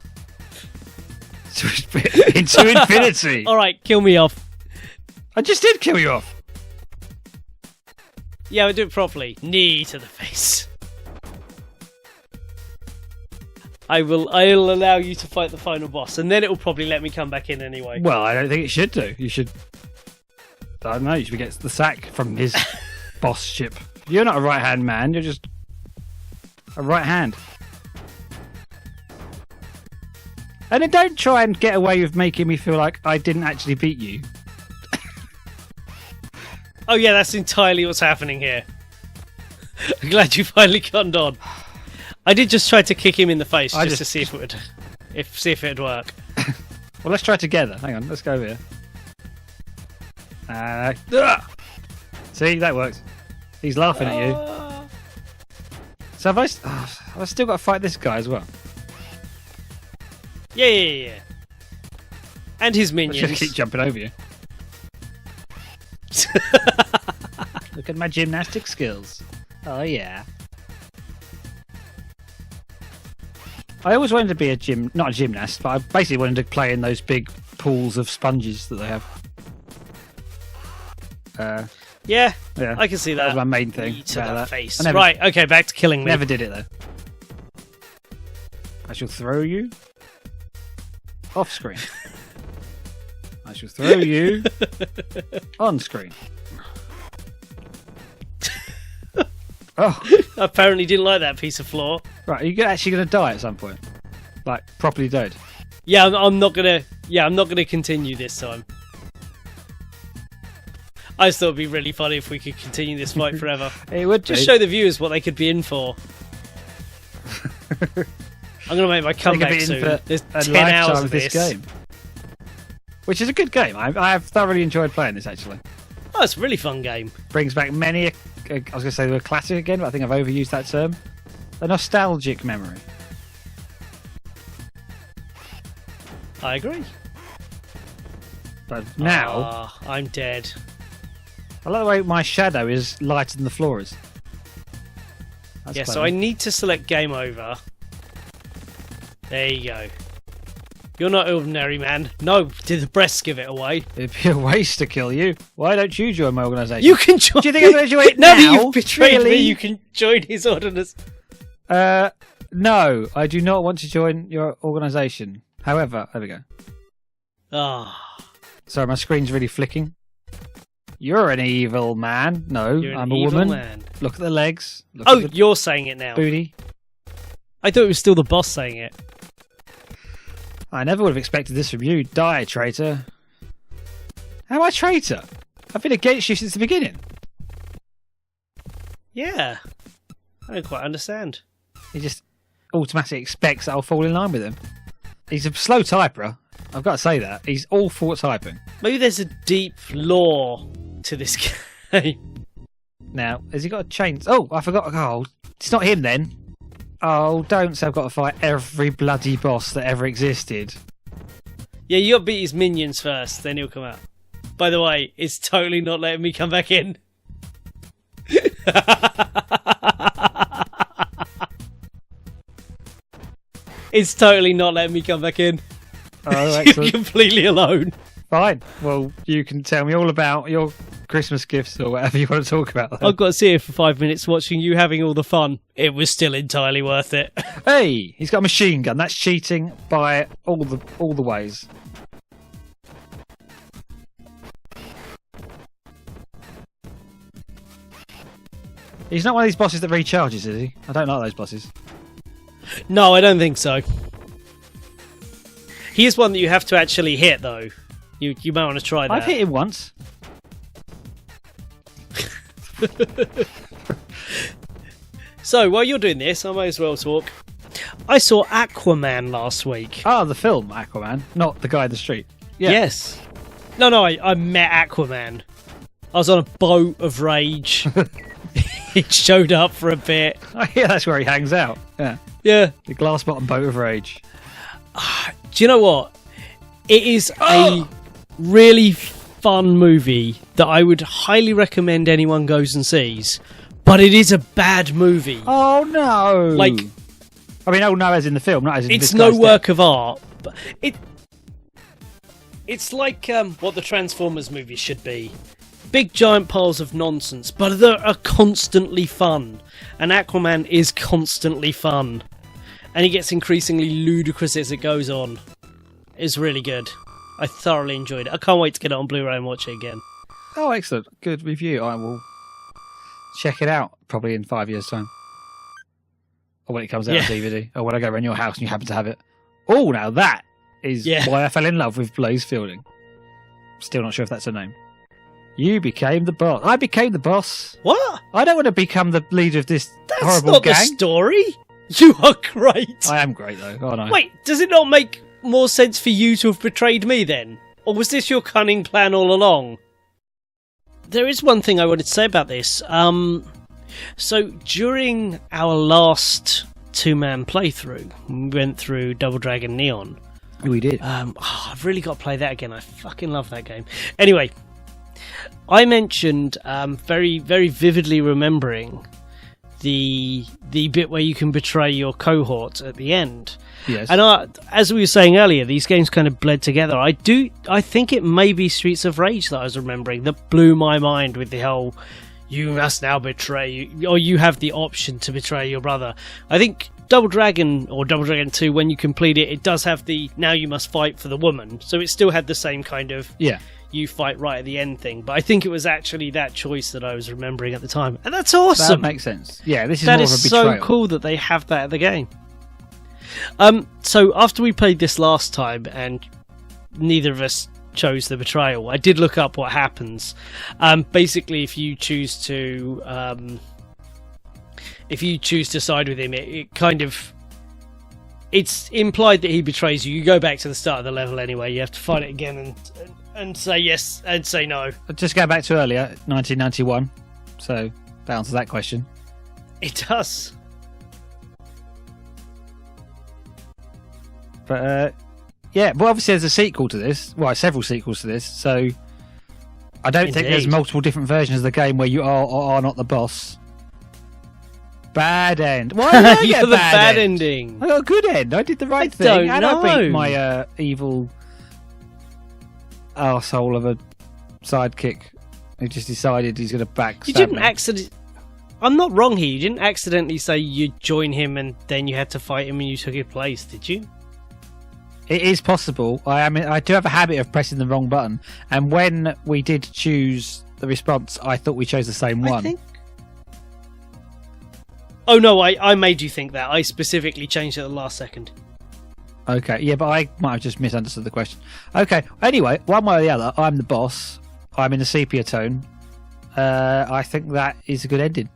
[SPEAKER 1] Into infinity.
[SPEAKER 2] Alright, kill me off.
[SPEAKER 1] I just did kill you off.
[SPEAKER 2] Yeah, we'll do it properly. Knee to the face. I'll allow you to fight the final boss, and then it will probably let me come back in anyway.
[SPEAKER 1] Well, I don't think it should do. You should... I don't know, you should get the sack from his boss-ship. You're not a right-hand man, you're just a right hand. And then don't try and get away with making me feel like I didn't actually beat you.
[SPEAKER 2] Oh yeah, that's entirely what's happening here. I'm glad you finally conned on. I did just try to kick him in the face just to see if it'd work.
[SPEAKER 1] Well, let's try it together. Hang on, let's go over here. See, that works. He's laughing at you. So have I still got to fight this guy as well?
[SPEAKER 2] Yeah. And his minions.
[SPEAKER 1] I should keep jumping over you. Look at my gymnastic skills. Oh yeah. I always wanted to be not a gymnast, but I basically wanted to play in those big pools of sponges that they have.
[SPEAKER 2] Yeah, I can see that.
[SPEAKER 1] That was my main thing.
[SPEAKER 2] To the face.
[SPEAKER 1] Never,
[SPEAKER 2] right, okay, back to killing me.
[SPEAKER 1] Never did it though. I shall throw you off screen. I shall throw you on screen. Oh,
[SPEAKER 2] apparently didn't like that piece of floor.
[SPEAKER 1] Right, are you actually going to die at some point? Like properly dead?
[SPEAKER 2] Yeah, I'm not gonna. Yeah, I'm not gonna continue this time. I just thought it'd be really funny if we could continue this fight forever.
[SPEAKER 1] It would
[SPEAKER 2] just show the viewers what they could be in for. I'm gonna make my comeback soon. There's 10 hours of this game,
[SPEAKER 1] which is a good game. I have thoroughly enjoyed playing this actually.
[SPEAKER 2] Oh, it's a really fun game.
[SPEAKER 1] Brings back many. I was going to say a classic again, but I think I've overused that term. A nostalgic memory.
[SPEAKER 2] I agree.
[SPEAKER 1] But now
[SPEAKER 2] I'm dead.
[SPEAKER 1] I like the way my shadow is lighter than the floor is. That's clever.
[SPEAKER 2] So I need to select game over. There you go. You're not ordinary, man. No, did the breasts give it away?
[SPEAKER 1] It'd be a waste to kill you. Why don't you join my organisation?
[SPEAKER 2] You can join.
[SPEAKER 1] Do you think I'm going to join it
[SPEAKER 2] now?
[SPEAKER 1] Now
[SPEAKER 2] that you've betrayed me, you can join his organisation.
[SPEAKER 1] No, I do not want to join your organisation. However, there we go. Sorry, my screen's really flicking. You're an evil man. No, I'm a woman. Man. Look at the legs. Look
[SPEAKER 2] you're saying it now.
[SPEAKER 1] Booty.
[SPEAKER 2] I thought it was still the boss saying it.
[SPEAKER 1] I never would have expected this from you. Die, traitor. How am I traitor? I've been against you since the beginning.
[SPEAKER 2] Yeah. I don't quite understand.
[SPEAKER 1] He just automatically expects that I'll fall in line with him. He's a slow typer. I've got to say that. He's awful at typing.
[SPEAKER 2] Maybe there's a deep lore to this game.
[SPEAKER 1] Now, has he got a chain? Oh, I forgot. Oh, it's not him then. Oh, don't say I've got to fight every bloody boss that ever existed.
[SPEAKER 2] Yeah, you got to beat his minions first, then he'll come out. By the way, it's totally not letting me come back in. It's totally not letting me come back in.
[SPEAKER 1] Oh, excellent.
[SPEAKER 2] You're completely alone.
[SPEAKER 1] Fine. Well, you can tell me all about your Christmas gifts or whatever you want to talk about.
[SPEAKER 2] I've got to sit here for 5 minutes watching you having all the fun. It was still entirely worth it.
[SPEAKER 1] Hey, he's got a machine gun. That's cheating by all the ways. He's not one of these bosses that recharges, is he? I don't like those bosses.
[SPEAKER 2] No, I don't think so. He is one that you have to actually hit, though. You might want to try that.
[SPEAKER 1] I've hit him once.
[SPEAKER 2] So, while you're doing this, I might as well talk. I saw Aquaman last week.
[SPEAKER 1] Oh, the film Aquaman, not the guy in the street. Yeah.
[SPEAKER 2] Yes. No, I met Aquaman. I was on a boat of rage. He showed up for a bit.
[SPEAKER 1] Oh, yeah, that's where he hangs out.
[SPEAKER 2] Yeah.
[SPEAKER 1] The glass bottom boat of rage.
[SPEAKER 2] Do you know what? It is a really fun movie that I would highly recommend anyone goes and sees. But it is a bad movie.
[SPEAKER 1] Oh no!
[SPEAKER 2] Like,
[SPEAKER 1] I mean, oh no, as in the film, not as in
[SPEAKER 2] it's
[SPEAKER 1] this
[SPEAKER 2] no
[SPEAKER 1] guy's
[SPEAKER 2] work of art. But it's like what the Transformers movies should be. Big giant piles of nonsense, but they are constantly fun. And Aquaman is constantly fun. And he gets increasingly ludicrous as it goes on. It's really good. I thoroughly enjoyed it. I can't wait to get it on Blu-ray and watch it again.
[SPEAKER 1] Oh, excellent. Good review. I will check it out probably in 5 years' time. Or when it comes out on DVD. Or when I go around your house and you happen to have it. Oh, now that is why I fell in love with Blaze Fielding. Still not sure if that's her name. You became the boss. I became the boss.
[SPEAKER 2] What?
[SPEAKER 1] I don't want to become the leader of this horrible
[SPEAKER 2] not
[SPEAKER 1] gang.
[SPEAKER 2] The story. You are great.
[SPEAKER 1] I am great, though. Oh, no.
[SPEAKER 2] Wait, does it not make more sense for you to have betrayed me then? Or was this your cunning plan all along? There is one thing I wanted to say about this. So during our last two-man playthrough, we went through Double Dragon Neon.
[SPEAKER 1] We did.
[SPEAKER 2] I've really got to play that again. I fucking love that game. Anyway, I mentioned very, very vividly remembering the bit where you can betray your cohort at the end.
[SPEAKER 1] Yes.
[SPEAKER 2] And as we were saying earlier, these games kind of bled together. I think it may be Streets of Rage that I was remembering that blew my mind with the whole you must now betray, or you have the option to betray your brother. I think Double Dragon or Double Dragon 2, when you complete it, it does have the now you must fight for the woman. So it still had the same kind of you fight right at the end thing. But I think it was actually that choice that I was remembering at the time. And that's awesome.
[SPEAKER 1] That makes sense. Yeah, this is
[SPEAKER 2] that
[SPEAKER 1] more
[SPEAKER 2] is
[SPEAKER 1] of a betrayal.
[SPEAKER 2] so cool that they have that at the game. So after we played this last time and neither of us chose the betrayal, I did look up what happens. Basically, if you choose to side with him, it kind of, it's implied that he betrays you. You go back to the start of the level anyway. You have to fight it again and say yes and say no.
[SPEAKER 1] Just go back to earlier, 1991. So that answers that question.
[SPEAKER 2] It does.
[SPEAKER 1] But yeah, well, obviously there's a sequel to this. Well, several sequels to this. So I don't think there's multiple different versions of the game where you are or are not the boss. Bad end. Why did I get
[SPEAKER 2] the bad ending?
[SPEAKER 1] I got a good end. I did the right thing. And I beat my evil arsehole of a sidekick who just decided he's going to backstab
[SPEAKER 2] You didn't
[SPEAKER 1] me.
[SPEAKER 2] accidentally... I'm not wrong here. You didn't accidentally say you'd join him and then you had to fight him and you took his place, did you?
[SPEAKER 1] It is possible. I do have a habit of pressing the wrong button. And when we did choose the response, I thought we chose the same one.
[SPEAKER 2] Think... Oh no, I made you think that. I specifically changed it at the last second.
[SPEAKER 1] Okay, yeah, but I might have just misunderstood the question. Okay, anyway, one way or the other, I'm the boss. I'm in the sepia tone. I think that is a good ending.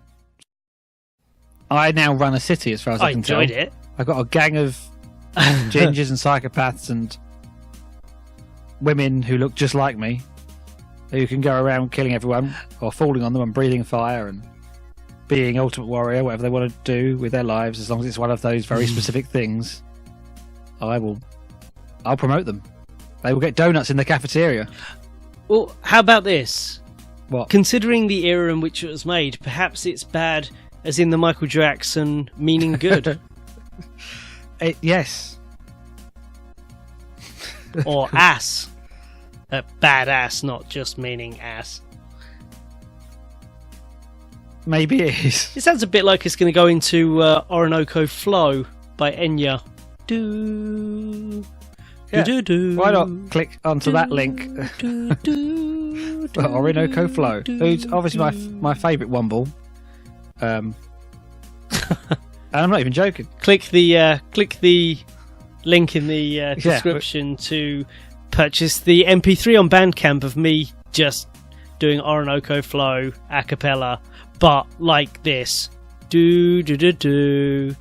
[SPEAKER 1] I now run a city as far as I can tell.
[SPEAKER 2] I enjoyed it.
[SPEAKER 1] I've got a gang of gingers and psychopaths and women who look just like me, who can go around killing everyone or falling on them and breathing fire and being ultimate warrior, whatever they want to do with their lives, as long as it's one of those very specific things. I'll promote them. They will get donuts in the cafeteria.
[SPEAKER 2] Well, how about this?
[SPEAKER 1] What?
[SPEAKER 2] Considering the era in which it was made, perhaps it's bad as in the Michael Jackson meaning good.
[SPEAKER 1] Yes.
[SPEAKER 2] Or ass. Bad ass, not just meaning ass.
[SPEAKER 1] Maybe it is.
[SPEAKER 2] It sounds a bit like it's going to go into Orinoco Flow by Enya. Do.
[SPEAKER 1] Yeah.
[SPEAKER 2] Do, do,
[SPEAKER 1] Why not click onto that link? Orinoco Flow, who's obviously my favourite Womble. And I'm not even joking.
[SPEAKER 2] Click the link in the description to purchase the MP3 on Bandcamp of me just doing Orinoco Flow a cappella, but like this. Do do do do.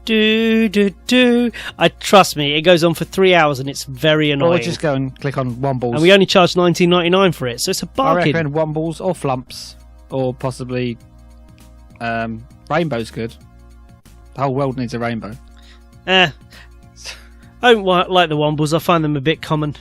[SPEAKER 2] Do, do, do. Trust me, it goes on for 3 hours and it's very annoying.
[SPEAKER 1] Or just go and click on Wombles.
[SPEAKER 2] And we only charge $19.99 for it, so it's a bargain.
[SPEAKER 1] I recommend Wombles or Flumps, or possibly Rainbow's good. The whole world needs a rainbow.
[SPEAKER 2] I don't like the Wombles. I find them a bit common.